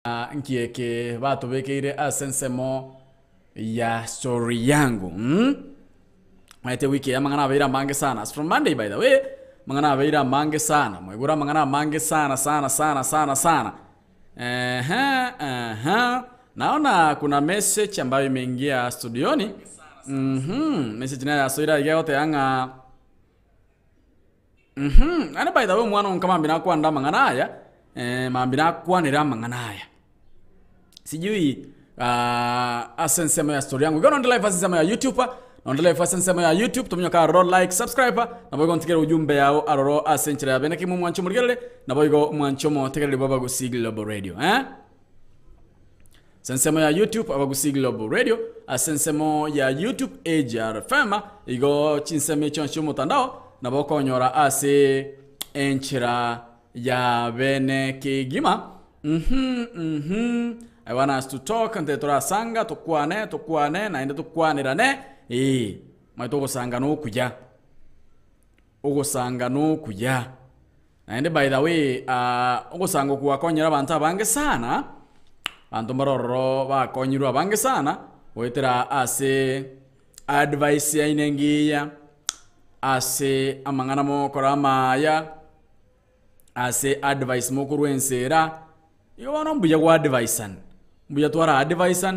nkieke bato bekeire asensemo ya story yangu. Maite wiki ya mangana beira mange sana. It's from Monday by the way. Mangana beira mange sana. Mwegura mangana mange sana. Naona kuna message ambayo imeingia studioni. Message na soira yote anga. Ana by the way mwana kama mbina kwa nda mangana haya. Mambina kwa nira mangana haya. Sijui asensemo ya story yangu. Gona ndela asensemo ya YouTube. Ondele asensemo ya YouTube tumnyoka roll like subscribe na boygo ntikere ujumbe yao aroro asenchira ya beneki mu mwancho murigele na boygo mwancho mo tekere baba Kisii Global Radio Sensemo ya YouTube aba Kisii Global Radio asensemo ya YouTube AJR Fema igo chinseme choncho mutandao na boko nyora ase enchira ya beneki gima I want us to talk and tetora sanga tukwane na ende tukwanirane maitoko sanga no kuja ugo sanga no kuja na ende by the way ugo sanga kuwa konyera abantu abange sana bantu maroro ba konyiru abange sana wetera ase advice ya inengiya ase amangana mo korama ya ase advice mo kurwensera yo bano mbuya kwa advice mbuya twara advice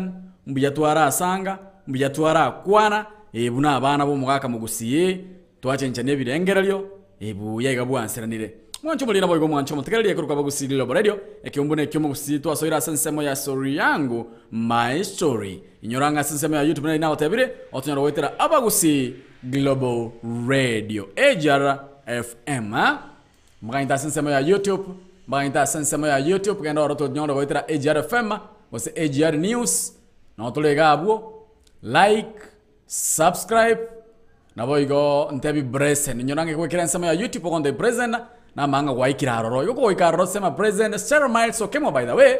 mbuya twara asanga mbuya twara kwana buna abana bo mugaka mugusiye twachenchane birengeralyo ebu yega bwanseranire mwancho mulira boygo mwancho mutekeraliye kuruka Kisii Global Radio ekyombune ekyo mugusiye twasoira sensemo ya story yangu my story inyoranga sensemo ya YouTube na otabire otunyoro wetera Kisii Global Radio AJR FM muganda sensemo ya YouTube muganda sensemo ya YouTube kenda oroto nyoro wetera AJR FM wose AJR News na otulega abo like subscribe na boygo ntebi present nyorange kwekira nsema ya YouTube konde present na manga waikira aroro yoko waikira sema present Sarah Miles okemo by the way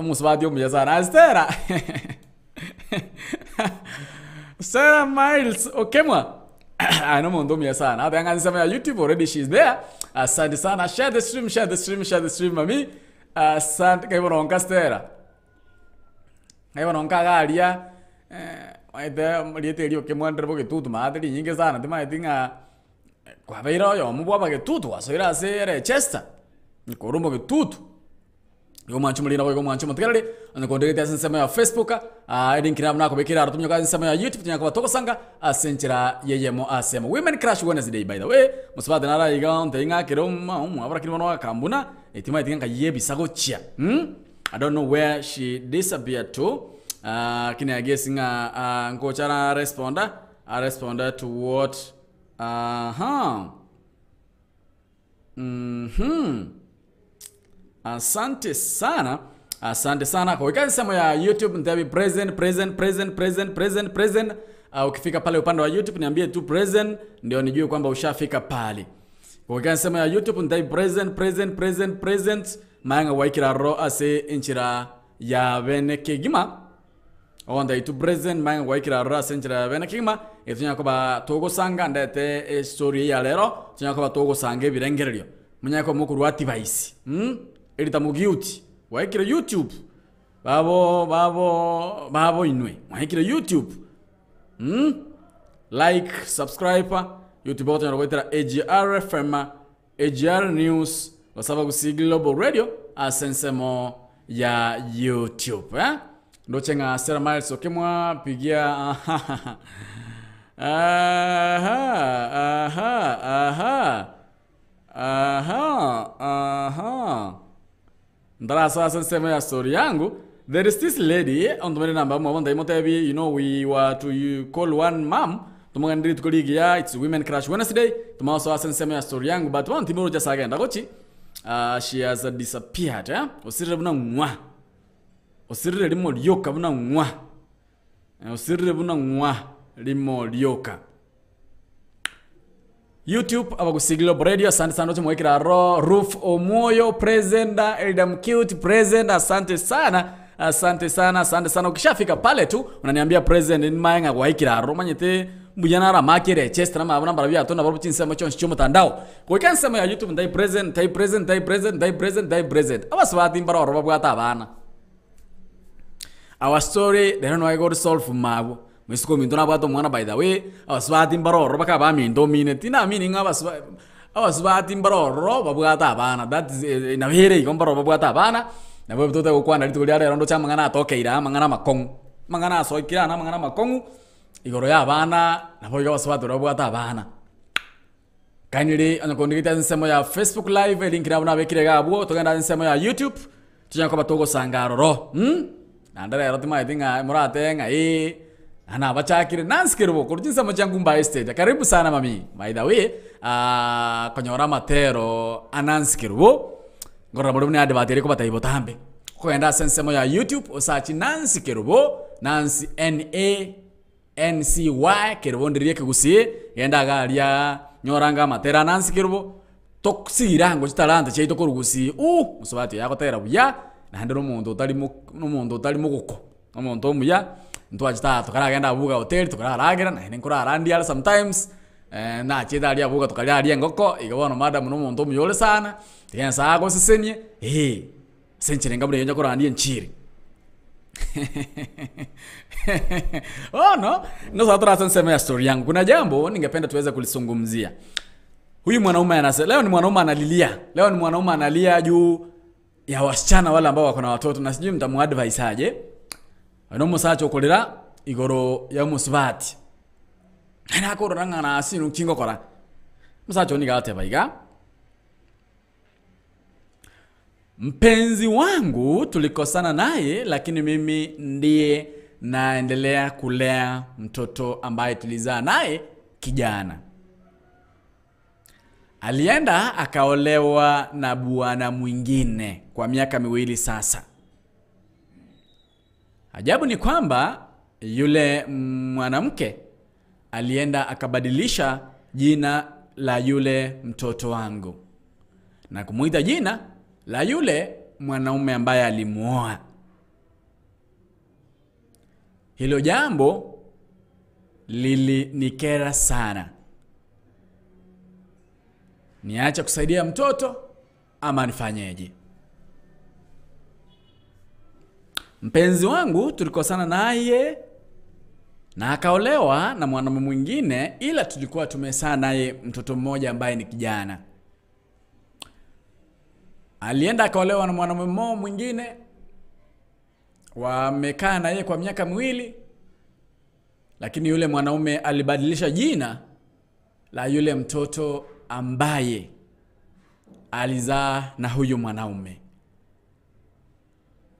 musbadio mjazana astera Sarah Miles okemo ano mondo mjazana hata anga nsema ya YouTube already she's there asante sana share the stream mami asante kaibo ronka stera kaibo ronka galia maite mliete lio kemwandre boke tutu maadri nyinge sana tema itinga kwa beira yo mubwa ke tutu asoira sere chesta nikorumbo ke tutu yo manchu mulina boy go manchu mutgale ande kondere asensema ya Facebook edin kinam nako bekira artumyo ka asensema ya YouTube tinya kwa toko sanga asenchira yeyemo asema Women Crush Wednesday by the way musbade nara iga ntinga kirom abra kirimono kambuna etima itinga yebisago chia I don't know where she disappeared to. Kini I guess ngochara responder to what asante sana kwa kazi sema ya YouTube nitabi present ukifika pale upande wa YouTube niambie tu present ndio nijue kwamba ushafika pale kwa kazi sema ya YouTube nitabi present maanga waikira ro ase inchira ya beneke gima onda itu present maanga waikira ro ase inchira ya beneke gima etunya koba togo sanga ndete story ya lero tunya koba togo sange birengeryo munyako mukuru ati baisi edita mugiuti waikira YouTube babo inwe waikira YouTube like subscribe YouTube button waitira AJR FM AJR News wasaba Kisii Global Radio asensemo ya YouTube ndo chenga Sarah Miles okemwa pigia ndara sa asensemo ya story yangu. There is this lady on the number mwanda imotebi, you know, we were to call one mom tumangandiri tukoligia it's Women Crush Wednesday tumaso asensemo ya story yangu but one timoro just again dagochi she has disappeared osirre buna ngwa osirre limo lyoka buna ngwa osirre buna ngwa limo lyoka YouTube aba Kisii Global Radio asante sana wote mwekira ro Roof Omoyo present Eldam Cute present asante sana ukishafika pale tu unaniambia present in maenga waikira ro manyete mbujana ra makire chest na mabana barabia to na babu chinsema choncho mutandao kwa kansema ya YouTube ndai present aba swati mbara ro babwata abana Our story they don't know I got to solve mago. Misiko minto na bato mwana by the way. Abaswati mbaroro baka ba minto minute na meaning abaswati mbaroro babugata bana. That is na here ikombaro babugata bana. Na bwe tote okwana lituli ale rondo cha mangana atokeira mangana makong. Mangana soikira na mangana makongu. Igoro ya bana na bwe abaswati babugata bana. Kindly anakondikita nsemo ya Facebook live link na bana bekire gabo togenda nsemo ya YouTube. Tujanko batogo sangaroro. Nandara yarotima idinga muratenga ana bachakire nanskirbo kurjinsa machangu mba estate. Karibu sana mami. By the way, konyora matero ananskirbo. Ngora bodumni ade bateri ko bataibo tambe. Ko enda sensemo ya YouTube osachi nanskirbo, Nancy NANCY kirbo ndiriye kigusie yenda galia nyoranga matera nanskirbo. Toksira ngo chitalanta cheito kurugusi musubati yakotera buya nande n'umuntu utari muguko umuntu muya ntwajita tukaragenda buga hotel tukararagira na nkurarandi ala sometimes na chida ali abuga tukarari ngoko igabona madam n'umuntu muyole sana tiyansa ago sisenie senchire ngabure yonja kurandi nchiri no sasa tunasema ya story yangu. Kuna jambo ningependa tuweze kulisungumzia. Huyu mwanaume anasema leo ni mwanaume analilia. Leo ni mwanaume analia juu ya wasichana wale ambao wako na watoto na sijui mtamuadvise aje. Ano musacho kolera igoro ya musvati. Na koranga na asinu kingo kora. Musacho ni gate baiga. Mpenzi wangu tulikosana naye lakini mimi ndiye naendelea kulea mtoto ambaye tulizaa naye kijana. Alienda akaolewa na bwana mwingine kwa miaka 2 sasa. Ajabu ni kwamba yule mwanamke alienda akabadilisha jina la yule mtoto wangu na kumuita jina la yule mwanaume ambaye alimuoa. Hilo jambo lilinikera sana. Niacha kusaidia mtoto ama nifanyeje? Mpenzi wangu tulikosana naye na akaolewa na mwanamume mwingine, ila tulikuwa tumezaa naye mtoto mmoja ambaye ni kijana. Alienda akaolewa na mwanamume mwingine, wamekaa naye kwa miaka 2, lakini yule mwanaume alibadilisha jina la yule mtoto ambaye alizaa na huyu mwanaume.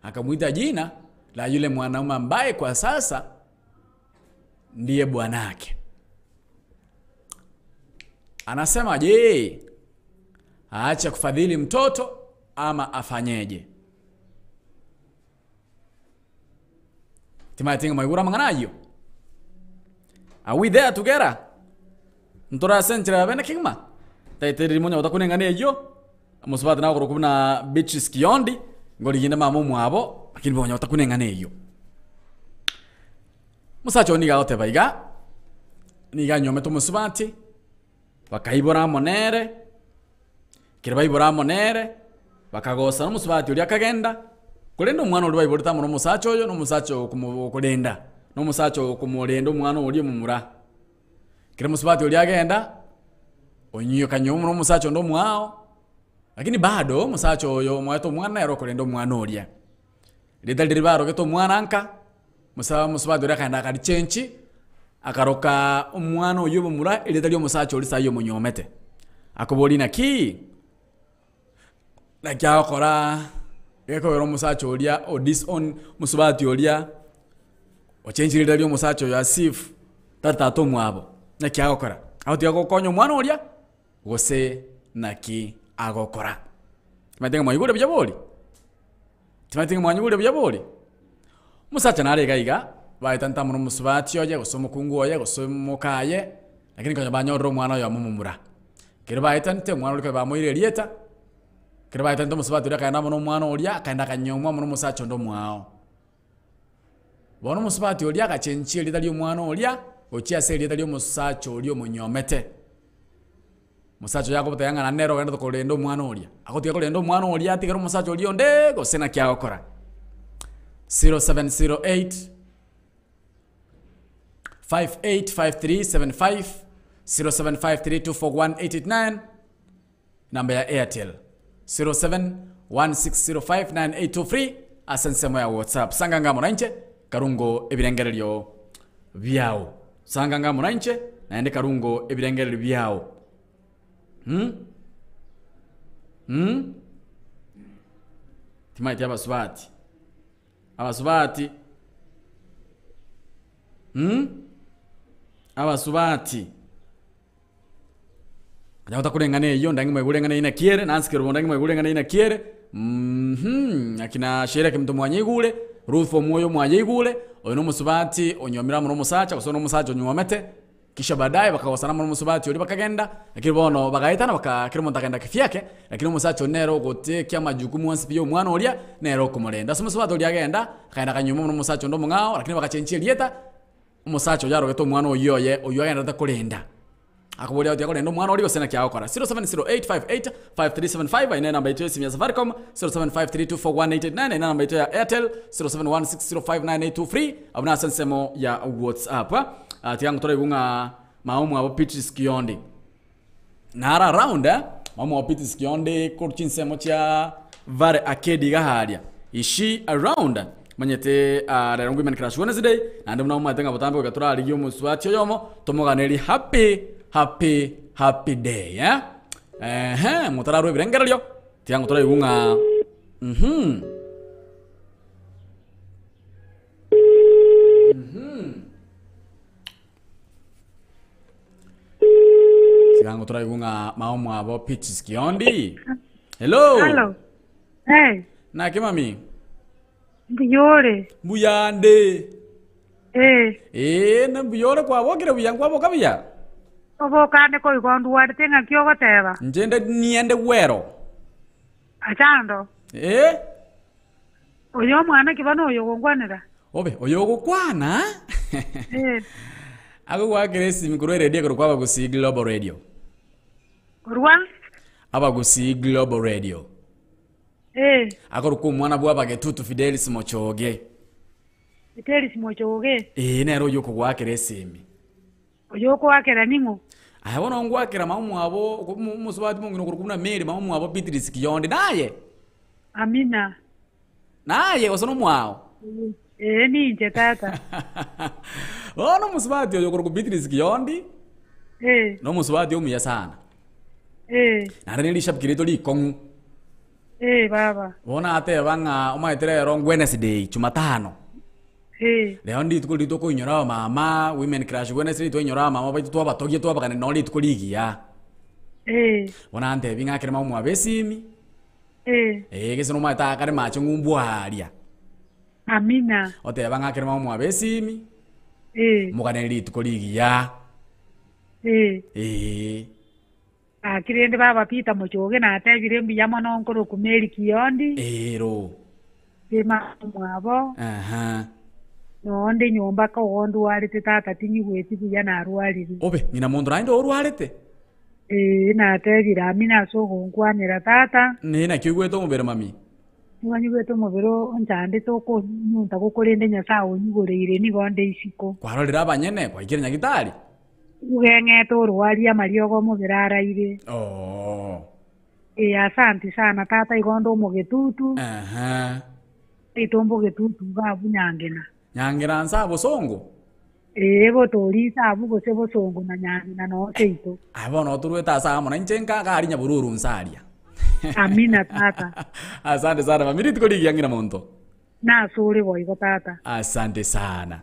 Akamuita jina la yule mwanaume ambaye kwa sasa ndiye bwanake. Anasema je, aache kufadhili mtoto ama afanyeje? Timatinga maigura manganayo. Are we there together? Ntora sentra bena kingma. Taiteri munya utakunengane yo. Musubata na kurukubna bitches kiondi. Ngoli yinda mamu mwabo. Lakini bonya utakunengane yo. Musacho niga ote baiga. Niga nyome to musubati. Wakaibora monere. Kirba ibora monere. Wakagosa no musubati uri akagenda. Kulendo umwana uri bayiborita mu musacho yo no musacho kumulenda. No musacho kumulenda umwana uri mumura. Kira musubati uri agenda. Onyiyo kanyomu no musacho ndo mwao. Lakini bado musacho yo mwato mwana yaro kulendo umwana uri. Lidal diribaro geto mwana anka. Musubati uri akanda akadichenchi. Akaroka umwana uyu mumura lidal yo musacho uri sayo munyomete. Akoboli na ki. Na kya okora. Eko yoro musacho olia o disown musubati olia o change lidal yo musacho ya sif tatato mwabo na ki agokora aho tiago konyo mwana olia gose na ki agokora. Timatenga mwanyugure byaboli timatenga mwanyugure byaboli musacha nare gaiga baitanta mu musubati oje gosoma kungu oje gosoma kaye lakini konyo banyoro mwana yo mumumura kire baitante mwana oliko bamoire lieta. Kiraba itento musubati uri akaenda muno mwana olia akaenda kanyomwa muno musacho ndo mwao. Bono musubati olia akachenchie lidali mwana olia ochia se lidali musacho olia munyomete. Musacho yako butayanga na nero wenda tokolendo mwana olia. Akotiya kolendo mwana olia atigero musacho olia onde gosena kya okora. 0708 585375 0753241889. Namba ya Airtel 0716059823. Asensemo ya WhatsApp. Sanganga Moranche karungo ebirengereryo byao. Sanganga Moranche naende karungo ebirengereryo byao. Timaiti abasubati. Abasubati. Abasubati. Ajauta kurengane iyo ndangi mwegurengane ina kiere nansikero bondangi mwegurengane ina kiere. Akina shere kimto mwanyigule Ruth Omoyo mwanyigule oyo no musubati onyomira mu musacha kusono musacha onyomete kisha baadaye bakawasana mu musubati uri bakagenda lakini bono bagaitana bakakira montakenda kifyake lakini musacha nero gote kya majukumu wansi pyo mwana olia nero kumulenda so musubati oli agenda kaenda kanyuma mu musacha ndo mungao lakini bakachenchia lieta umusacha yaro geto mwana oyo agenda takulenda akubuli auti yakolenda mwana oli osena kya akora 0708585375 ina namba yetu ya Safaricom 0753241889 ina namba yetu ya Airtel 0716059823 abuna sensemo ya WhatsApp tiyangu tore bunga maumu abo Pitris Kiondi nara round maumu abo Pitris Kiondi kurchinsemo cha vare akedi gaharia ishi around manyete rerongwe man crash Wednesday nande muna umatenga botambe gatura ligyo muswati yomo tomoganeri happy day mutararo ibirengereryo tiyangu tora ibunga tiyangu tora ibunga maumu abo Pitris Kiondi. Hello. Hey. Na kimami Buyore. Buyande. Na buyore kwa wogere buyangu abo kabiya. Obo kane ko igondu warte nga kyo goteba. Njende niende wero. Achando. Oyo mwana kibano oyo gongwanira. Obe oyo gokwana? Ago wageresi mikuru radio ko kwa Kisii Global Radio. Kurwa? Kisii Global Radio. Akoro ko mwana bwa bagetutu Fidelis Mochoge. Fidelis Mochoge. Nero yoko wageresi mi. Oyoko wakera ningo. Ayabona ngwakera maumu abo musubati mungu nokurukuna meri maumu abo Pitris Kiondi naye. Amina. Naye osono mwao. Ni nje tata. Ono musubati oyo kuruku Pitris Kiondi. No musubati omuya sana. Nare nilishapikirito likongu. Baba. Bona ate banga omaitere ro Wednesday Jumatano. Leo ndi tuko ko inyora mama women crash Wednesday to inyora mama baitu to batogie to bakane no litiko ligia. Bona ante binga kirema mu abesimi. Kese no mata kare macho ngumbwaria. Amina. Ote banga kirema mu abesimi. Mugane litiko ligia. Kirende baba pita Mochoge na ate birembi yamo no nkoro kumeri Kiondi. Ro. Bema mwabo. Nonde nyomba ka ondu warite tata tinyi gweti buya na arwarire. Obe nyina mundu raindo orwarite. Na tegira amina so gongwanira tata. Na kigweto mubere mami. Nwanyi gweto mubero onchande toko nyunta gukorende nyasawo nyugoreire ni gonde isiko. Kwarorera abanyene kwa ikire nyagitari. Ugengeto orwaria mariogo mubera araire. Asante sana tata igondo mugetutu. Itombo getutu gabu nyangena. Nyangera nsabo songo. Botori sabu gose bosongo na nyangina no seito. Abono turueta sama na nchenka kari nya bururu nsaria. Amina tata. Asante sana mamiri tukoligia ngira monto. Na sore boigo tata. Asante sana.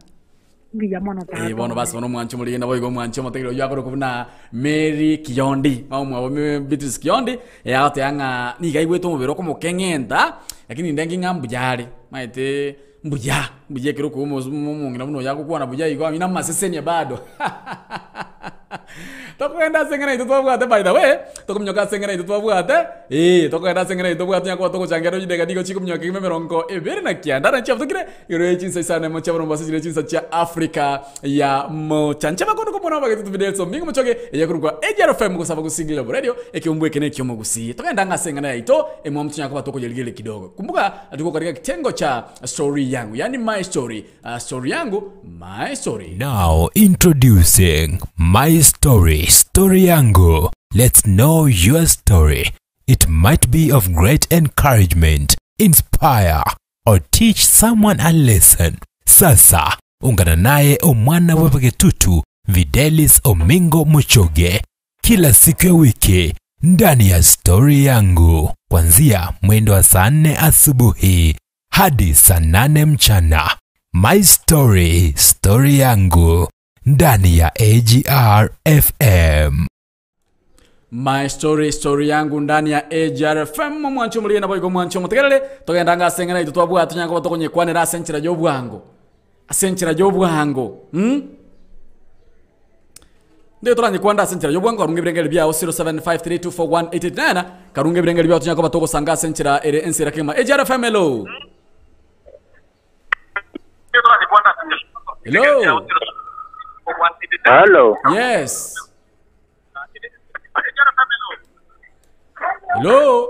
Ngiya mono tata. Bono basi bono mwancho muri na boigo mwancho motegero yakoro kubuna Mary Kiondi. Maumu abo Pitris Kiondi ate anga ni gaigweto mubero ko mukengenda lakini ndengi ngambujari. Maite mbuje kiro ko mungu na muno yako kuwa na bujai kwa mina masesenya bado. Tokwenda sengera itu twabwate by the way. Tokumnyoka sengera itu twabwate. Tokwenda sengera itu twabwate nyakwa tokuchangero jidega digo chikumnyoka kime merongo ebere na kianda na chapto kire. Yoro chinsa sana mo chabro mbasi jire chinsa cha Africa ya mo chancha makono ko mona bagatu video so mingo mochoge yakurwa AJRFM ko sababu single radio ekiumbwe kene kyomo gusi. Tokwenda ngasengera ito emwa mtunya kwa toko jeligele kidogo. Kumbuka tuko katika kitengo cha story yangu, yani my story. Story yangu, my story. Now introducing my story, story yangu. Let's know your story. It might be of great encouragement, inspire, or teach someone a lesson. Sasa, ungana naye omwana wepeketutu Videlis Omingo Mochoge kila siku ya wiki ndani ya story yangu kuanzia mwendo wa saa 4 asubuhi hadi saa 8 mchana. My story, story yangu ndani ya AJRFM. My story, story yangu ndani ya AJRFM. Mwancho muliye na boygo mwancho mutegerere togenda ngasengera itu twabwa tunyanga batokonye kwanera asenchira jobwango. Asenchira jobwango. Ndio turanye kwanda asenchira jobwango karunge birengere bya 0753241889 karunge birengere bya tunyanga batoko sanga asenchira ere ensira kema AJRFM. Hello. Hello. Hello. Yes. Hello.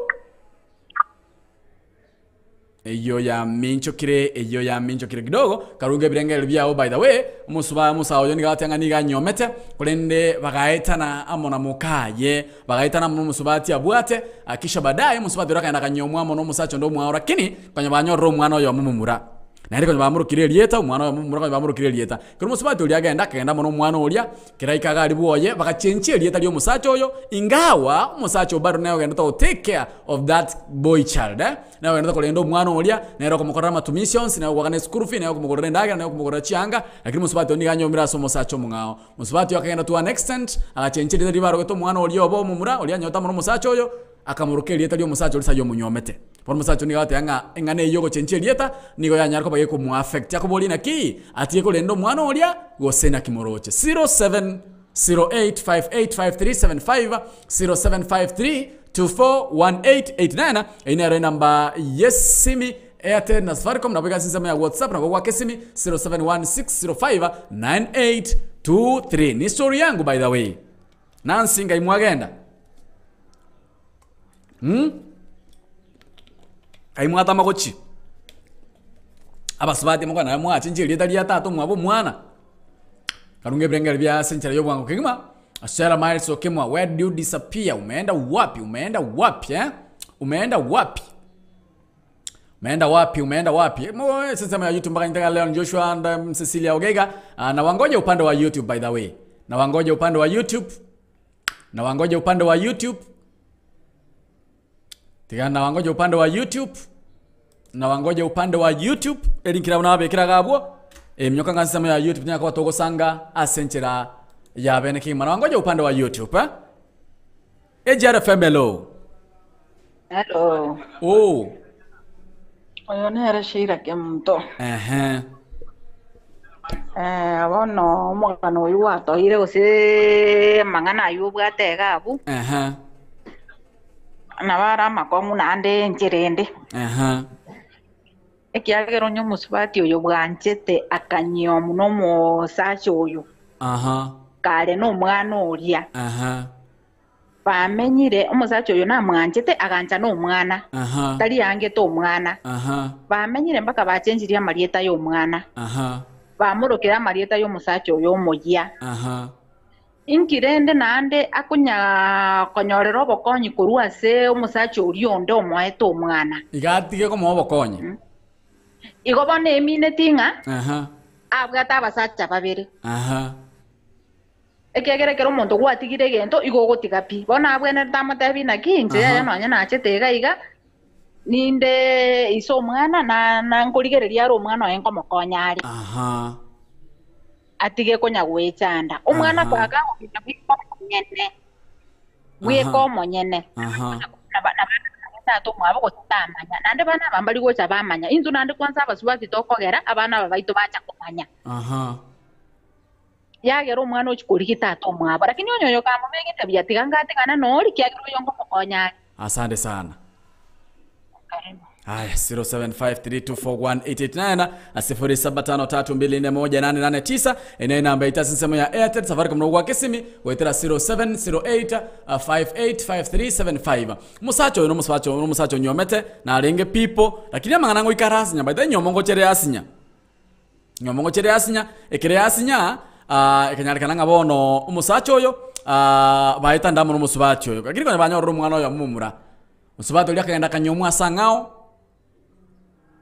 Eyo ya mincho kire kidogo karunge birengere byao. By the way musa oyo nigatanga niga nyomete kulende bagaetana amona mukaye bagaetana musubati abwate akisha baadaye musubati raka nakanyomwa mono musacho ndo mwa lakini kwenye banyorro mwana oyo mumumura na ndiko bamurukire lieta umwana oyo mumura bamurukire lieta kuri musubati uli agenda mono mwana olia kiraika gali buoye bakachenche lieta lyo musacho oyo ingawa musacho bado nayo genda to take care of that boy child nayo genda kolendo mwana olia nayo kumukora matumissions nayo wakane school fee nayo kumukora ndaga nayo kumukora chianga lakini musubati oni ganyomira so musacho mungao musubati yakagenda to an extent agachenche lieta libaro geto mwana olia obo mumura olia nyota mono musacho oyo akamurukire lieta lyo musacho lisa yo munyomete por musacho ni gate anga engane yogo chenche lieta nigo yanyarko bage ko mu affect yakoboli na ki atiye ko lendo mwana olia go sena kimoroche 0708585375 0753241889 ina namba yesimi Airtel na Safaricom na bega sinsema ya WhatsApp na kwa kesimi 0716059823. Ni story yangu by the way. Nansi ngai mwagenda. Kaimwata makochi. Abasubati mukwana na mwa chinjiri yetali yatato mwabo mwana. Karunge brengere bya senchera yo bwango kigima. Ashara miles okemwa, where do you disappear? Umeenda wapi? Umeenda wapi? Sasa ya YouTube mpaka nitaka Leon Joshua and Cecilia Ogega. Na wangoja upande wa YouTube by the way. Na wangoja upande wa YouTube. Na wangoja upande wa YouTube. Elinkira unabe kira gabwo. Mnyoka ngansema ya YouTube nyaka watogo sanga asenchera ya bene kima. Na wangoja upande wa YouTube AJRFM. Hello. Oh. Oyo nere shira kemto. Abono mugano uyu watoire gose mangana ayubwate gabu. Nabara makomu nande ncherende. Ekiagero nyo musubati oyo bwanchete akanyo muno mo sacho oyo. Kale no mwana olia. Bamenyire umusacho oyo namwanchete agancha no mwana. Tali yange to mwana. Bamenyire mpaka bachenjiria marieta yo mwana. Bamurokera marieta yo musacho oyo moya. Inkirende nande akunya konyorero obokonyi kurua se umusacho uriondo omwaeto omwana. Igatige ko obokonyi. Igobone emine tinga. Abwata abasacha babere. Ekegerekero omonto gwatigire gento igogotiga pi. Bona abwene tamotebi na kinje ya nonya nachetega iga. Ninde iso omwana na nkorigereria aro omwana oyenko mokonyari. Atige konya gwechanda omwana kwaga obita bikonyene gweko monyene to mwabo gotamanya nande bana bambali gocha bamanya inzu nande kwanza abasubati tokogera abana babaito bacha kumanya yagera omwana ochi kurigita atomwabo lakini onyoyo kamubegete byatigangatigana nori kyagiro yongo mukonya. Asante sana. Haya 0753241889 0753241889 ene namba itasinsemwa ya Airtel Safaricom no gwa Kisii wetera 0708585375 musacho nyomete na alenge people lakini amangana ngo ikarasi nyamba ita nyomongo chere asinya ekere asinya ekanyarikana ngabono umusacho oyo baita ndamo no musubacho oyo kakiri kone banyorora umwana oyo mumura musubato uli akagenda kanyomwa sangao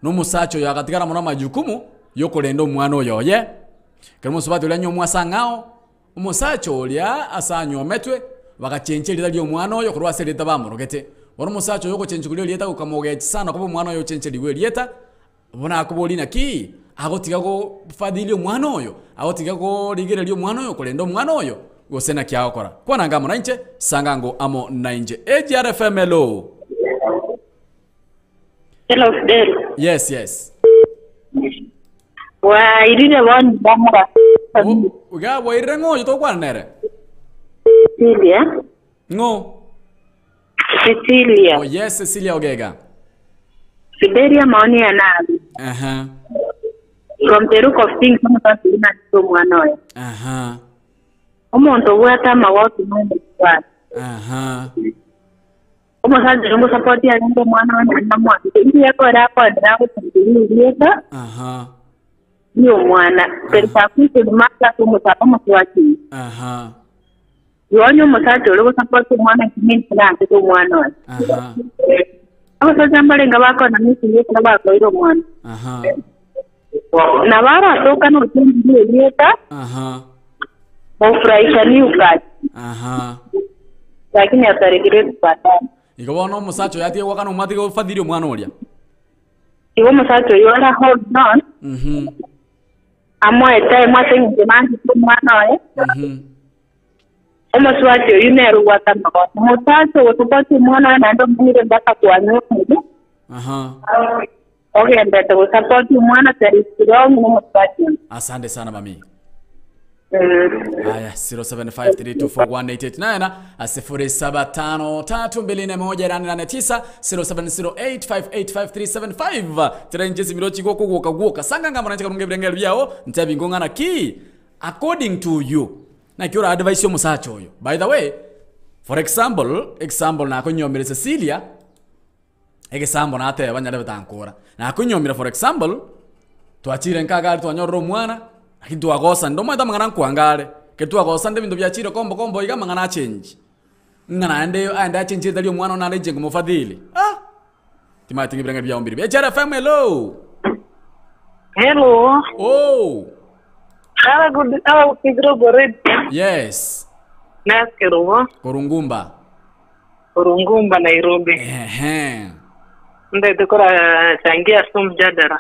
n'umusacho oyo agatigara muno majukumu yo kulenda omwana oyo ye kero musubato uli anyomwa sangao umusacho olya asanyometwe bakachencherera lyo omwana oyo kurwa sereta bamurogete wano musacho oyo kochenchukulyo lieta kukamogechi sana kuba omwana oyo chencheriwe lieta bona akubolina ki agotiga go fadhili omwana oyo agotiga go ligere lyo omwana oyo kulenda omwana oyo gosena kyakora kwana ngamo nainche sangango amo nainche AGRFM hello. Hello, Fidel. Yes. Wa irine wani bamura. Uga wa irengo yo to kwanere. Cecilia. Ngo. Cecilia. Oh yes, Cecilia Ogega. Fidelia maoni ya nabi. From the rook of things kama tasina mwana. Omuntu wata mawatu mwende kwa. Como sabe, eu não pode ir ainda mano na moto. Ele é para dar o sentido dieta. E o mano, pensar que tudo mais como tá como tu aqui. E olha o moçado, eu não pode mano que me dá que tu mano. Eu só já falei que vai com a minha filha que vai com o mano. Na vara toca no sentido dieta. O fraisha ni o gato. Lakini atarejelea kupata. Iko bono musacho yati wakana umati ko fadhili omwana olya. Iko musacho yora hold on. Amo eta mwate ngimanzi kumwana oye. Omuswacho yuneru watama ko. Musacho wotupati mwana na ndo mwire baka kwa nyumba. Okay, ndete usapoti mwana tari strong musacho. Asante sana mami. Aya 0753241889 0753241889 0708585375 trenjezi mirochi goko guoka sanga ngamba nacha karunge birengero byao ntabi ngongana ki according to you na kiora advice yo musacho oyo. By the way, for example na kunyomera Cecilia example na ate banyare batankora na kunyomera for example twachire nkagari twanyorro mwana lakini tuagosa ndo mweta mangana nkuangale ke tuagosa nde bintu byachiro kombo iga mangana change ngana ande change dalio mwana na leje ngumufadhili timati ngibiranga bya ombiri AGRFM hello. Oh Ala Pedro Bored. yes Naskero Kurungumba Nairobi. Ndio tukora changia sumjadara.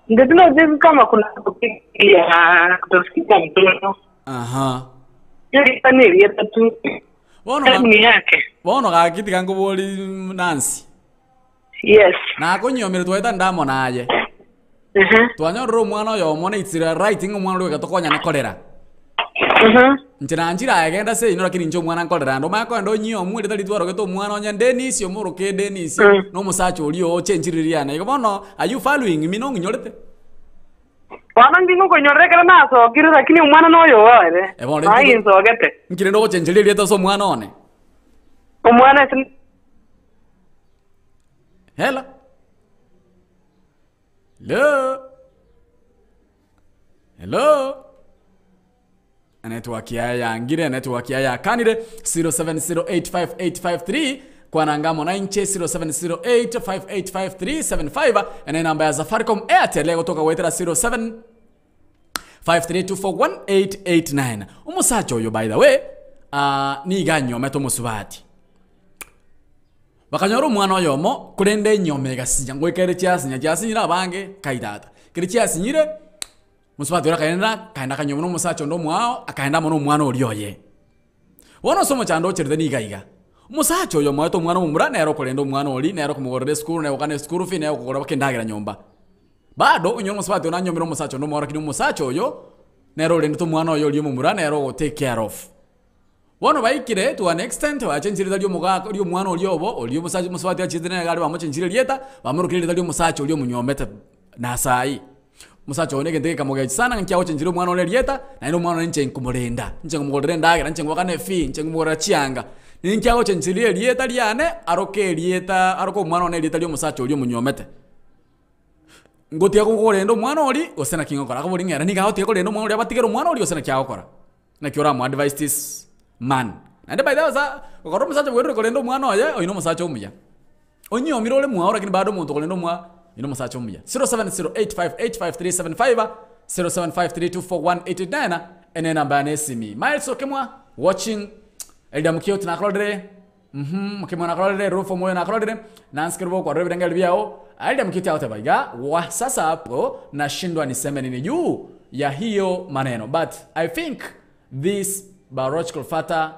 Ndio ndio kama kuna kupigia kusikia mtoto. Yeye tani yeta tu. Ni yake. Bono gakiti kanguboli Nancy. Yes. Na kunyomera tweta ndamo naye. Twanyorro mwana yo mona itsira writing mwana lwe gatokonya nakolera. Ntina njira agenda se inora kiri njo mwana nkolera ndo mako ndo nyo mwire tali twaro geto mwana onya Dennis yo muro ke Dennis no musacho oli o chenjiririana iko bono are you following me no nyorete. Wana ndingo konyorre kera naso kiri lakini mwana no yo ere. Ai nzo gete. Nkire ndo chenjiriria to so mwana one. Mwana Hello. Network ya ngire network ya kanire 07085853 kwa nangamo 0708585375 ene namba ya Safaricom Airtel lego toka wetera 0753241889 umusacho yo by the way ni ganyo meto musubati bakanyoro mwana oyomo kurende nyome gasinya ngwekere cyasinyira abange kaidata kiri cyasinyire musubati ora kaenda kanyomo no musacho ndo mwao akaenda mono mwana oryoye wono somo chando chirde ni gaiga musacho oyo mwato mwana mumura nero kurendo mwana ori nero kumugorere school nero kana school fee nero kugora bakendagira nyomba bado unyo musubati ona nyomero musacho ndo mwaro kini musacho oyo nero rende to mwana oyo lyo mumura nero go take care of wono baikire to an extent wachenjire lyo muga lyo mwana olyo musacho muswati achidene gari bamochenjire lieta bamurukire lyo musacho lyo munyomete na sai musacho onege ndege kamoga sana nkiaho chenjire mwana ole lieta na ino mwana nche nkumurenda nche ngumugorenda agira nche ngwakane fi nche ngumugora chianga ninkiaho chenjire lieta liane aroke lieta aroko mwana one lieta lyo musacho lyo munyomete ngotia kugorendo mwana oli osena kingokora akaburingera nigahotie korendo mwana oli abatigero mwana oli osena kyakora na kiora mu advice this man and by that okoro musacho bwero korendo mwana oye oyino musacho umuya onyomiro ole mwa ora kini bado muntu korendo mwa ino musacho umuya 0708585375 0753241889 ene namba ne simi miles okemwa watching elda mukio tunakolere mukemwa nakolere rufo moyo nakolere nanskirbo kwa rebe ngal biao elda mukio out baiga wa sasa hapo nashindwa niseme nini juu ya hiyo maneno but I think this biological father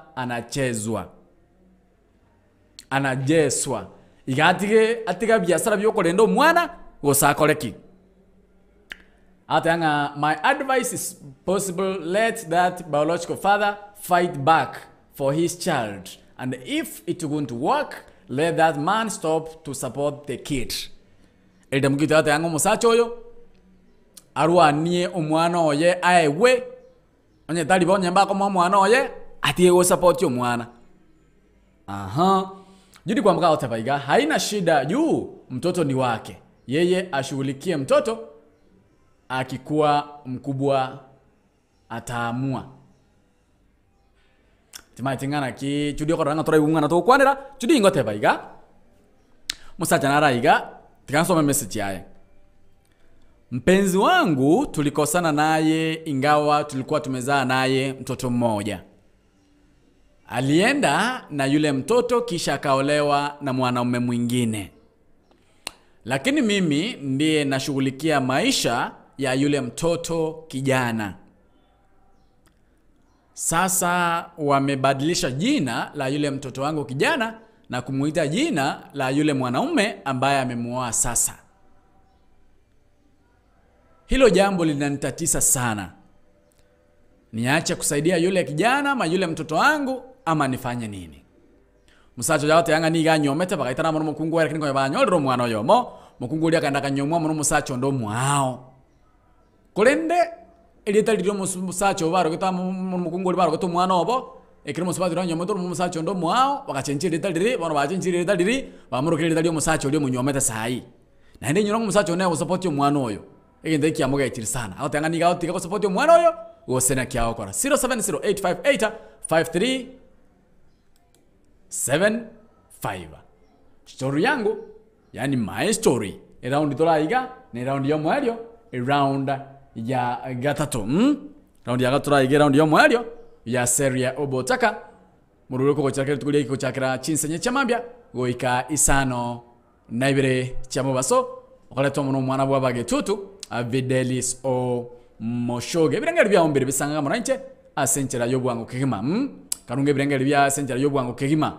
anajeswa igatige atiga biasara byokorendo mwana gosakoreki atanga my advice is possible let that biological father fight back for his child and if it won't work let that man stop to support the kid edamugita atanga musacho oyo arwanie omwana oye aewe onye tali bonye mbako mwana oye atiye go support yo mwana judi kwa mkao tafaiga haina shida juu mtoto ni wake yeye ashughulikie mtoto akikuwa mkubwa ataamua tima tingana ki judi ko ranga tora ngana to kwanera judi ngote baiga musacha naraiga tikansoma message yaye mpenzi wangu tulikosana naye ingawa tulikuwa tumezaa naye mtoto mmoja. Alienda na yule mtoto kisha akaolewa na mwanaume mwingine. Lakini mimi ndiye nashughulikia maisha ya yule mtoto kijana. Sasa wamebadilisha jina la yule mtoto wangu kijana na kumuita jina la yule mwanaume ambaye amemuoa sasa. Hilo jambo linanitatisa sana. Niache kusaidia yule kijana ama yule mtoto wangu ama nifanye nini? Musacho jawote yanga niga nyomete bakaitana mono mukungu era kiniko yabanyolero mwana yomo mukungu uli akanda kanyomwa mono musacho ndo mwao. Kolende elita liro musacho baro kita mukungu uli baro kuto mwana obo ekiri musabati ranyo moto musacho ndo mwao bakachenjira elita liri bono bachenjira elita liri bamurukira elita lyo musacho lyo munyomete sai. Na ndi nyoro musacho ne support yo mwana oyo. Egende kiamoga itiri sana. Aho tanga niga otika support yo mwana oyo gosena kyao kora 0708585375 story yangu yani my story around dolaiga ne round ya mwario around ya gatatu round ya gatatu round ya mwario ya serie obotaka mururuko kochakira tukulie kochakira chinsenye chamambya goika isano naibere chamubaso okaleto muno mwana bwa bagetutu avidelis o moshoge birengeri bya ombere bisanga muranche asenchera yobwango kegima karunge birengeri bya asenchera yobwango kegima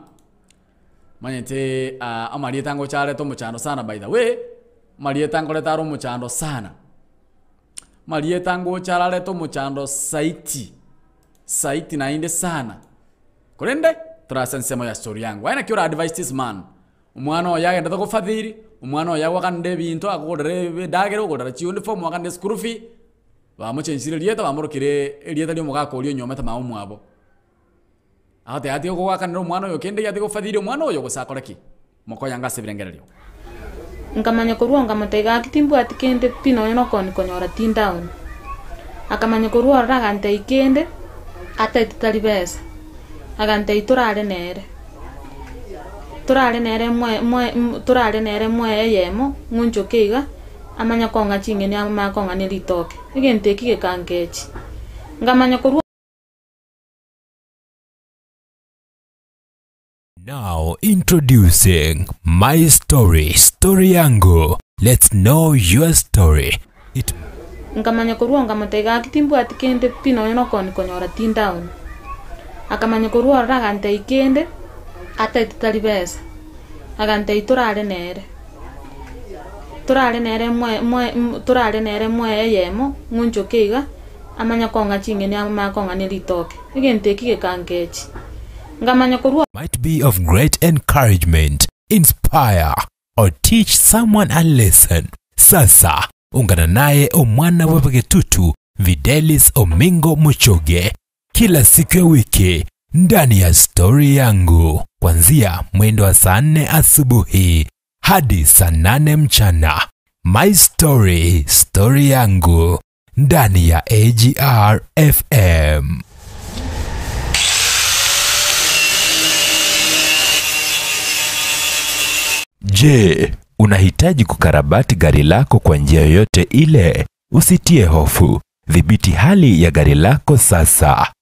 manyete amaliye tango chale to muchando sana by the way maliye tango letaro muchando sana maliye tango chale to muchando saiti na inde sana kolende trasensemo ya story yangu aina kiora advice this man umwana oyaga ndato kufadhiri umwana oyaga wakande binto akodere dagero kodara chi uniform wakande school fee bamuchenjire lieta bamurukire lieta lyo mugako lyo nyometa maumu abo ate ati ko wakande umwana oyo kende yati kufadhiri umwana oyo gusakoreki moko yanga sebirengerero nkamanya kurwa ngamutega kitimbu atikende pino yono koni konyora tindown akamanya kurwa ragante ikende ate titalibesa agante iturale nere mwe yemo ngunjo keiga amanya konga chinge ni ama konga nili toke iga tonyora tindown akamanya kurwa ragante ikende ate titalibesa agante iturale nere turale nere mwe yemo ngunjo keiga amanya konga chinge ni ama konga nili toke igente kige kangechi ngamanya kurwa. Now introducing my story yangu. Let's know your story. Nkamanya kurwa ngamutega kitimbu atikende pino yono koni konyora tindown akamanya kurwa ragante ikende ate titalibesa agante iturale nere mwe yemo ngunjo keiga amanya konga chingeni ama konga nilitoke igente kike kangechi ngamanya kurua might be of great encouragement, inspire or teach someone a lesson. Sasa ungana naye omwana wa Pagetutu Videlis Omingo Muchoge kila siku ya wiki ndani ya Story Yangu kuanzia mwendo wa saa 4 asubuhi hadi saa 8 mchana. My Story, Story Yangu ndani ya AGR FM. Je, unahitaji kukarabati gari lako kwa njia yoyote ile? Usitie hofu. Dhibiti hali ya gari lako sasa.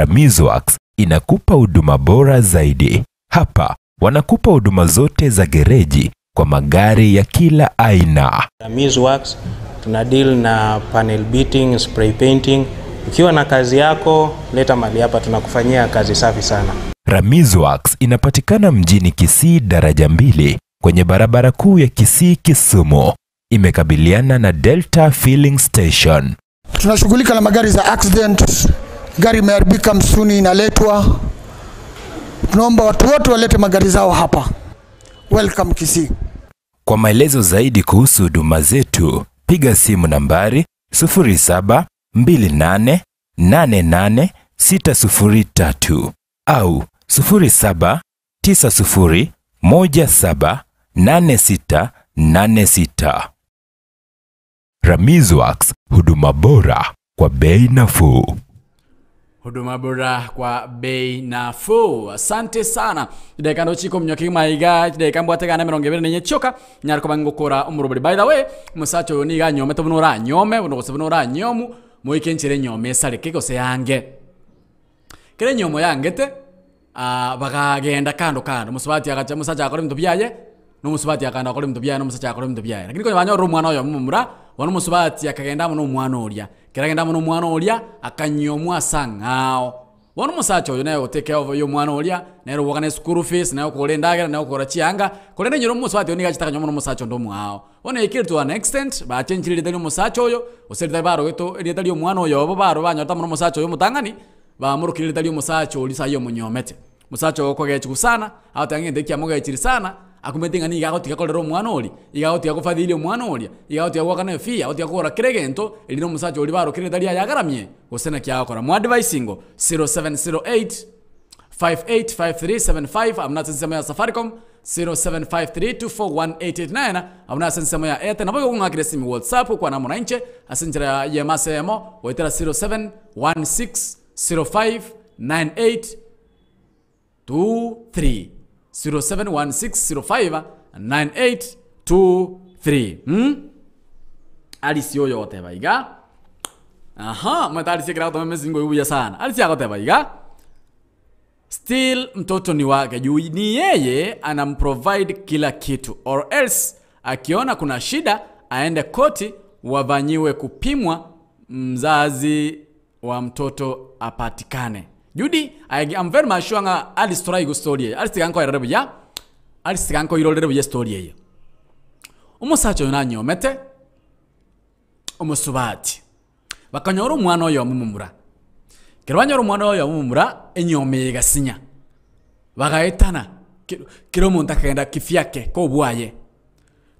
Nimwachie inakupa huduma bora zaidi. Hapa wanakupa huduma zote za gereji kwa magari ya kila aina. Nimwachie tuna deal na panel beating, spray painting. Ukiwa na kazi yako, leta mali hapa tunakufanyia kazi safi sana. Nimwachie inapatikana mjini Kisii daraja 2 kwenye barabara kuu ya Kisii Kisumu. Imekabiliana na Delta Filling Station. Tunashughulika na magari za accident. Gari imeharibika msuni inaletwa. Tunaomba watu wote walete magari zao hapa. Welcome Kisii. Kwa maelezo zaidi kuhusu huduma zetu, piga simu nambari 0728888603 au 0790178686. Nimwachie, huduma bora kwa bei nafuu. Huduma bora kwa bei nafuu. Asante sana. Dakika ndo chiko mnyoki maiga dakika mbwatega na 20 choka nyarko bangukora umuruburi. By the way, musacho ni ga nyome tobunura nyome uno gosebunura nyomu moikenchere nyome sare kiko se yange. Kire nyomo yangete bagagenda kando musubati agacha musacha akore mtu byaye no musubati akanda akore mtu byaye no musacha akore mtu byaye. Lakini ko banyo mwana oyo mumura wano musubati akagenda muno mwana oria kiragenda muno mwana oria akanyomwa sangao wano musacha oyo nayo take over yo mwana oria nero wogane school fees nayo kolendagera nayo kora chianga kolenda nyiro musubati oni gachitaka nyomo musacha ndo mwao wano ikiri to an extent ba chenchiri de musacha oyo oserida baro geto erieta lyo mwana oyo bo baro banyota muno musacha oyo mutangani ba murukirira tali musacha oli sayo munyomete musacha oko gechu sana atangende kiamoga chiri sana akumetinga ni gagotika kolero mwana oli igagotika kufadhili mwana oli igagotika gwakana fia igagotika kora kiregento elino musacha oli baro kirira tali yagaramye gosena kya akora mu advising 0708 585375 amna sensema ya Safaricom 0753241889 amna sensema ya Airtel na bogo ngakire simu WhatsApp kwa namuna inche asenjera ya masemo waitera 0716059823 0716059823 alisi yoyote baiga matali grado mezingo yuya sana alisi yakote baiga still mtoto ni wake juu ni yeye anamprovide kila kitu or else akiona kuna shida aende koti wavanyiwe kupimwa mzazi wa mtoto apatikane. Judy, I'm very much sure nga alistora igo story. Alistikanko irarebo ya. Alistikanko irorebo ya story ye. Umusacho yonanyo mete. Umusubati. Bakanyoro mwana oyo mumumura. Kirwanyoro mwana oyo mumumura enyome gasinya. Bagaetana. Kiro muntu akagenda kifyake ko bwaye.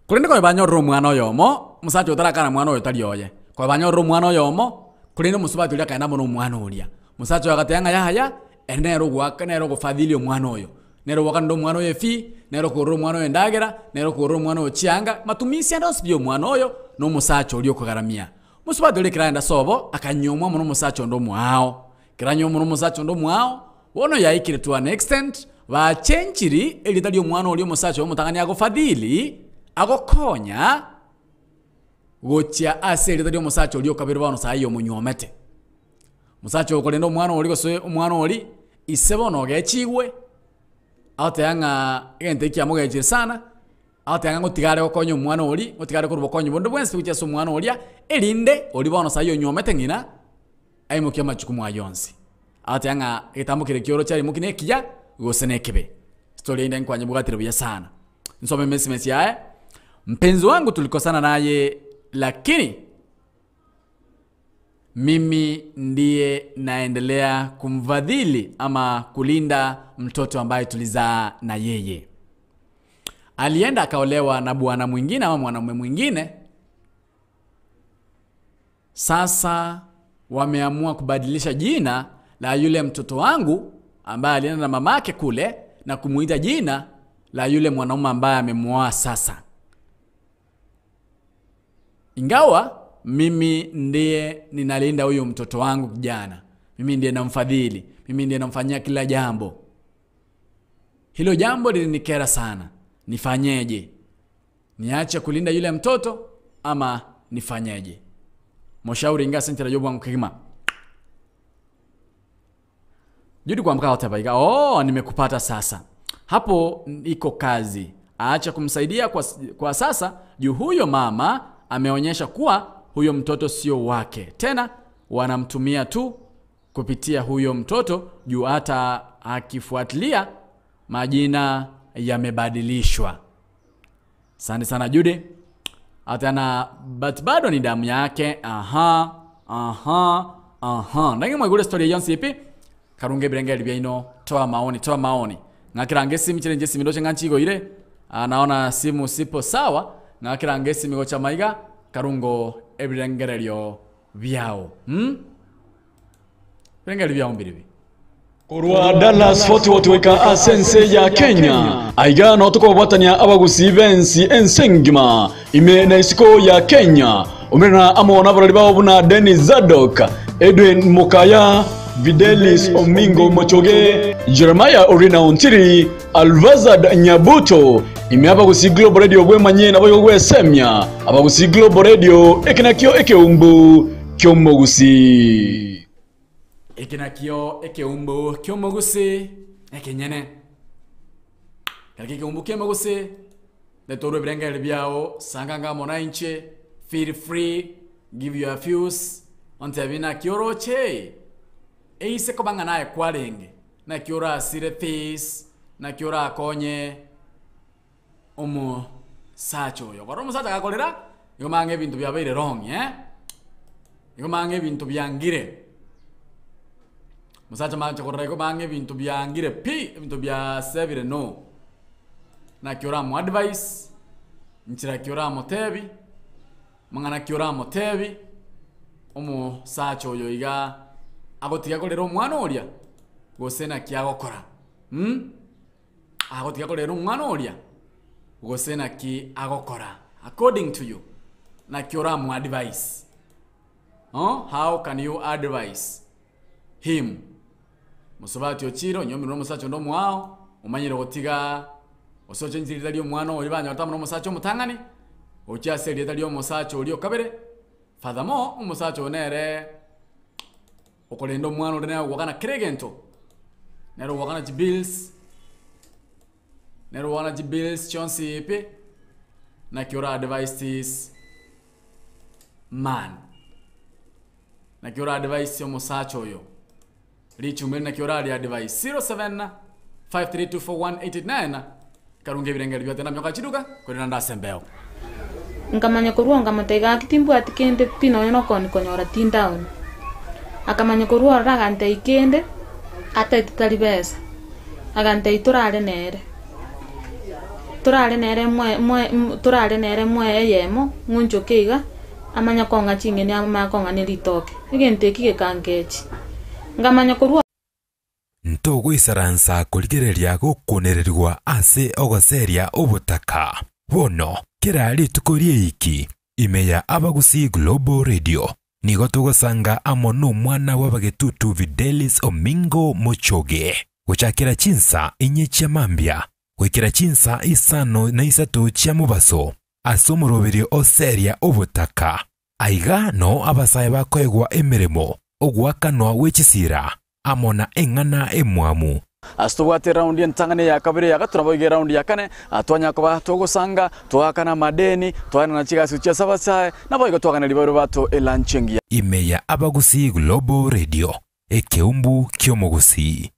Kurinde ko banyoro mwana oyo mo, musacho utarakana mwana oyo tali oye. Ko banyoro mwana oyo mo, kurinde musubati uli akaenda muno mwana olia. Musacho agatanga yahaya enero gwaka nero gufadhili omwana oyo nero wakando mwana oyo fi nero koro mwana oyo ndagera nero koro mwana oyo chianga matumisi ando sibyo mwana oyo no musacho oli okugaramia musubati oli kiranda sobo akanyomwa muno musacho ndo mwao kiranyomwa muno musacho ndo mwao wono yaikire to an extent ba chenchiri elitali omwana oli musacho omutangani agofadhili agokonya gocha ase elitali omusacho oli okabirwa bano sayo munyomete musacho okolenda omwana oli gose omwana oli isebono gechigwe atanga gente kiamoga echir sana atanga ngotigare okonyo omwana oli ngotigare kurubo konyo bondo bwense kucheso omwana oli elinde oli bono sayo nyomete ngina aimo kiama chukumu ayonsi atanga etambukire kioro chari mukine kija gose nekebe story inde nkwanye bugatire buya sana nsome mesi yae mpenzi wangu tulikosana naye lakini mimi ndiye naendelea kumfadhili ama kulinda mtoto ambaye tulizaa na yeye. Alienda akaolewa na bwana mwingine ama mwanamume mwingine. Sasa wameamua kubadilisha jina la yule mtoto wangu ambaye alienda na mamake kule na kumuita jina la yule mwanaume ambaye amemuoa sasa. Ingawa mimi ndiye ninalinda huyo mtoto wangu kijana, mimi ndiye namfadhili, mimi ndiye namfanyia kila jambo. Hilo jambo lilinikera sana. Nifanyeje? Niache kulinda yule mtoto ama nifanyeje? Mshauri inga sentira jobu wangu kigima. Judi kwa mkao tabaiga. Nimekupata sasa. Hapo iko kazi. Aacha kumsaidia kwa sasa juu huyo mama ameonyesha kuwa huyo mtoto sio wake. Tena wanamtumia tu kupitia huyo mtoto juu hata akifuatilia majina yamebadilishwa. Asante sana Judy. Atana but bado ni damu yake. Nange mwegule story yonsi ipi? Karunge birengeli byaino toa maoni. Ngakira ngesi challenge simidoche nganchigo ile. Naona simu sipo sawa. Ngakira ngesi migocha maiga karungo ebirengerelyo byao. Birengeli byao mbiribi. Kurwa Dallas Fort Worth weka asense ya Kenya. Aiga no tuko watania abagusi bensi ensengima. Ime na isiko ya Kenya. Umena amona barali bawo buna Dennis Zadok, Edwin Mukaya, Videlis Omingo Mochoge, Jeremiah Orina Ontiri, Alvazad Nyabuto. Ime abagusi Global Radio gwemanye na boyo gwesemya. Abagusi Global Radio ekinakyo ekeumbu kyomogusi. Ekinakyo ekeumbu kyomogusi ekenyene. Kaliki keumbu kyomogusi de toro birengeli byao sanganga mona inche. Feel free, give your views on tabina kioroche. Eise kobanga nae kwalenge na kiora asire face na kiora akonye omo sacho yo. Kwa musacha gakolera yomange bintu byabaire wrong, yomange bintu byangire. Musacha mancha korera yomange bintu byangire bintu bya sevire no. Na kiora mo advice nchira kiora mo tebi. Mangana kiora motebi omo sacho yo iga agotiga kolero omwana oria gosena kiagokora. Agotiga kolero omwana oria gosena ki agokora according to you. Na kiora mo advice. How can you advise him? Musobati ochiro nyomi no musacho ndo mwao umanyire gotiga osocho nzirira lyo omwana ori banya otamno musacho mutangani. Ocha seri etalio musacho olio kabere. Furthermore, umusacho nere okolendo mwana olena wakana kregento. Nero wakana jibills. Nero wakana jibills chonsi ipe. Na kiora advice is man. Na kiora advice umusacho yo. Richu mwen na kiora advice 07 5324189. Karunge birengeli byote na myoka chiduka kwenye nanda sembeo. Nkamanya kurua ngamatega kitimbu atikende pino yono koni konyora tindown. Akamanya kurua ragante ikende ata itali besa. Agante iturale nere. Turale nere mwe yemo ngunjo keiga amanya konga chingene ama konga nelitoke. Igente kige kangechi. Ngamanya kurua ntogo isaransa kuligereria gukunererwa ase ogoseria obutaka. Bono kirali tukorie iki imeya abagusi Global Radio nigo tugosanga amono mwana wabagetutu Videlis Omingo Mochoge guchakira chinsa inye chamambia gwikira chinsa isano na isatu chia mubaso asomoroberio oseria obutaka aiga no abasaye bakoegwa emiremo ogwakanwa wechisira amona engana emwamu. Astobwate round yentangane ya kabere ya gaturabo round ya kane atwanya kuba togosanga twakana madeni twana na chiga sucha sabasaye naboigo twakana libaro bato elanchengi imeya abagusi Global Radio ekeumbu kyomogusi.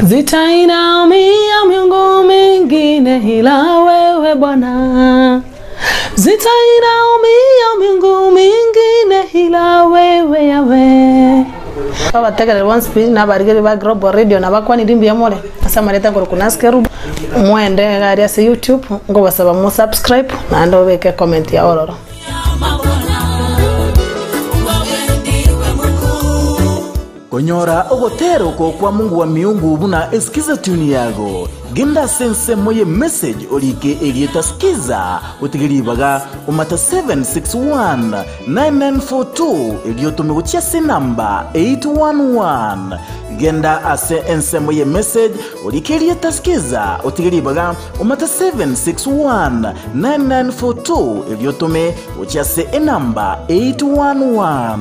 Zitaina mi ya miungu mingi mwingine ila wewe Bwana. Zitainaumia miungu mingine ila wewe Yawe. Baba tegere once page na barigere ba Global Radio na bakwa ni rimbi ya mole. Asa mareta ngoro kunaskeru mwende gari ya YouTube ngo basaba mu subscribe na ndo beke comment ya ororo. Konyora ogotero kwa Mungu wa miungu buna eskiza tuni yago. Ginda sense moye message olike egieta skiza utigiribaga umata 761 9942 egiotume uchiase namba 811. Genda ase ense moye message olike egieta skiza utigiribaga umata 761 9942 egiotume uchiase namba 811.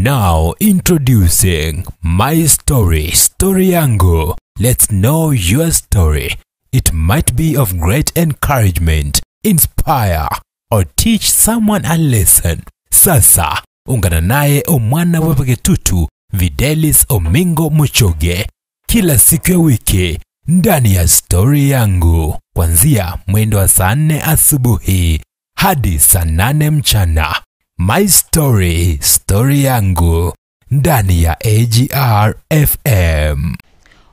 Now introducing My Story, Story Yangu. Let's know your story. It might be of great encouragement, inspire, or teach someone a lesson. Sasa, ungana naye omwana wepeketutu Videlis Omingo Muchoge. Kila siku ya wiki, ndani ya Story Yangu. Kuanzia mwendo wa saa 4 asubuhi, hadi saa 8 mchana. My Story, Story Yangu, ndani ya AGR FM.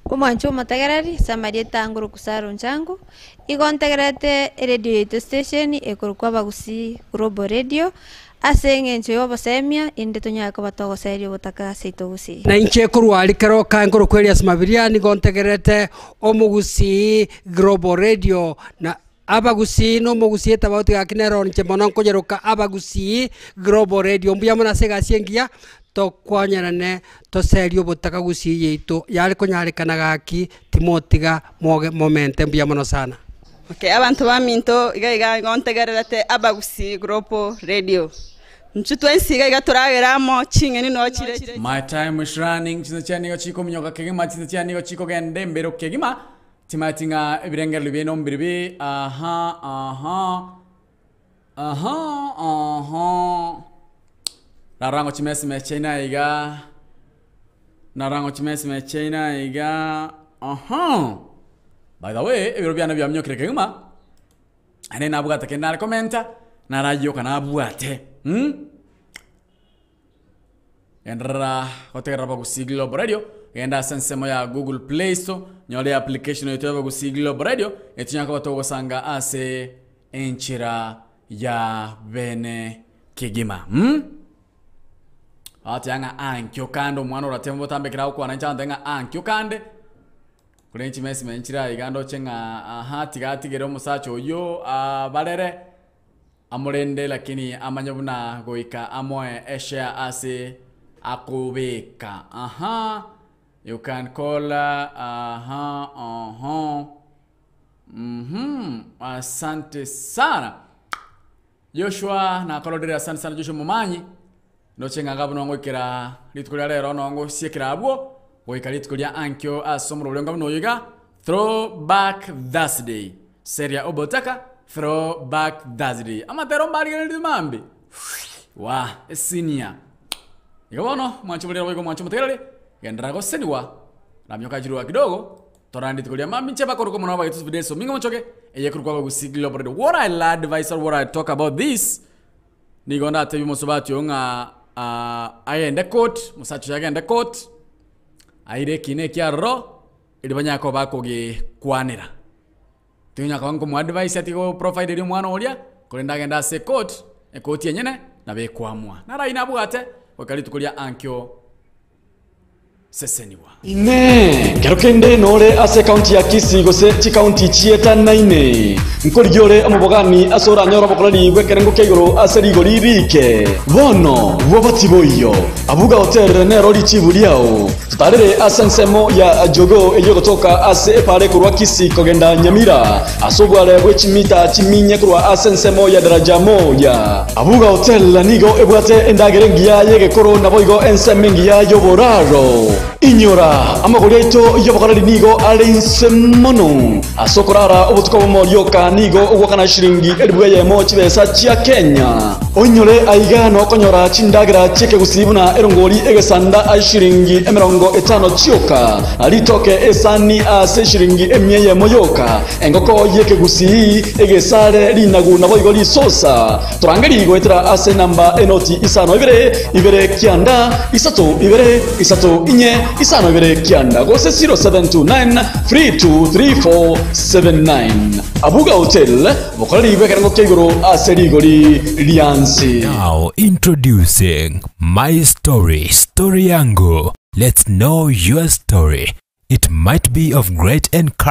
Kumancho matagarari samarieta nguru kusaro nchangu igontegrate radio station ekorukwa bagusi Global Radio asenge ncho yobasemia inde tonyaka batogo serio butaka seitogusi na inche kurwali karoka nguru kweria smabiriani gontegrate omugusi Global Radio na abagusi no mugusi etabauti gakinero nche mononko jeroka abagusi Global Radio mbuya mona sega siengia to kwanyarane to serio butaka gusi yeito yali konyarekana gaki timotiga moge momente mbuya mono sana. Okay, abantu baminto iga ngontegerete abagusi Global Radio mchutu ensiga iga turageramo chingeni no chire. My time is running chinachani ochiko minyoka kegima chinachani ochiko gende mbero kegima timatinga ibirengero libeno mbiribi aha narango chimesi mechina iga by the way ebiro byana byamnyokire kegima ane nabugata kenale commenta narayo kana buate endra hotegera bagusi Global Radio enda sensemo ya Google Play Store nyole application yote bagusi Global Radio etinyaka batogo sanga ase enchira ya bene kigima ati anga ankyo kando mwana uratembo botambe kirao kwa nanchanda anga ankyo kande kulenchi mesi menchira igando chenga tigati gero musacho yo balere amorende lakini amanyabuna goika amoe esha ase akubeka you can call asante sana Joshua na kolodere asante sana Joshua Mumanyi no chenga ngabo no ngokera litukulia lero no ngo siekira abo goika litukulia ankyo asomro lenga no yiga Throwback Thursday seria obotaka Throwback Thursday amatero mbali ngeli mambi wa senior Ikabono mwancho mulero wiko mwancho mutegere gendera go seniwa ramyoka jiruwa kidogo torandi tukulia mambi ncheba koruko mwana wa video so mingo mchoke eye kurukwa bagusi Global Radio. What I love advice or what I talk about this nigona tebi musobati yonga ayende court musacho yagende court aire kine kyarro ilibanya ko bakoge kwanira tunya kango mu advice atiko profile ri mwana olia kolenda genda se court e court yenyene na be kwamwa nara inabugate wakali tukulia ankyo seseniwa kerokende nore ase county ya Kisii gose chi county chieta naine nkoligiore amubogani asora nyora bokolali wekerengo keigoro ase rigori rike bono wobatiboyo abuga hotel nero lichibuliao tutarere asensemo ya jogo eyo kutoka ase pare kurwa Kisii kogenda Nyamira asogwale gwechimita chiminye kurwa asensemo ya daraja moja abuga hotel nigo ebwate endagerengia yege koro naboigo ensemengia yoboraro inyora amagoreito yobokalali nigo alense mono asokorara obutuko bomoryoka nigo ogwakana shilingi elibweye mo chibesa chia Kenya onyore aiga no konyora chindagira cheke gusibuna erongori egesanda ashiringi 50 chioka alitoke esani ase shiringi emyeye moyoka engoko yeke gusi egesare linagu na boigoli sosa turangeri goetera ase namba enoti isano ibere kianda isato inye isano ibere kianda gose 0729 323479 Abuga Hotel bokorari bekerango kegoro ase rigori liansi. Now introducing My Story, Story Yangu. Let's know your story. It might be of great encouragement.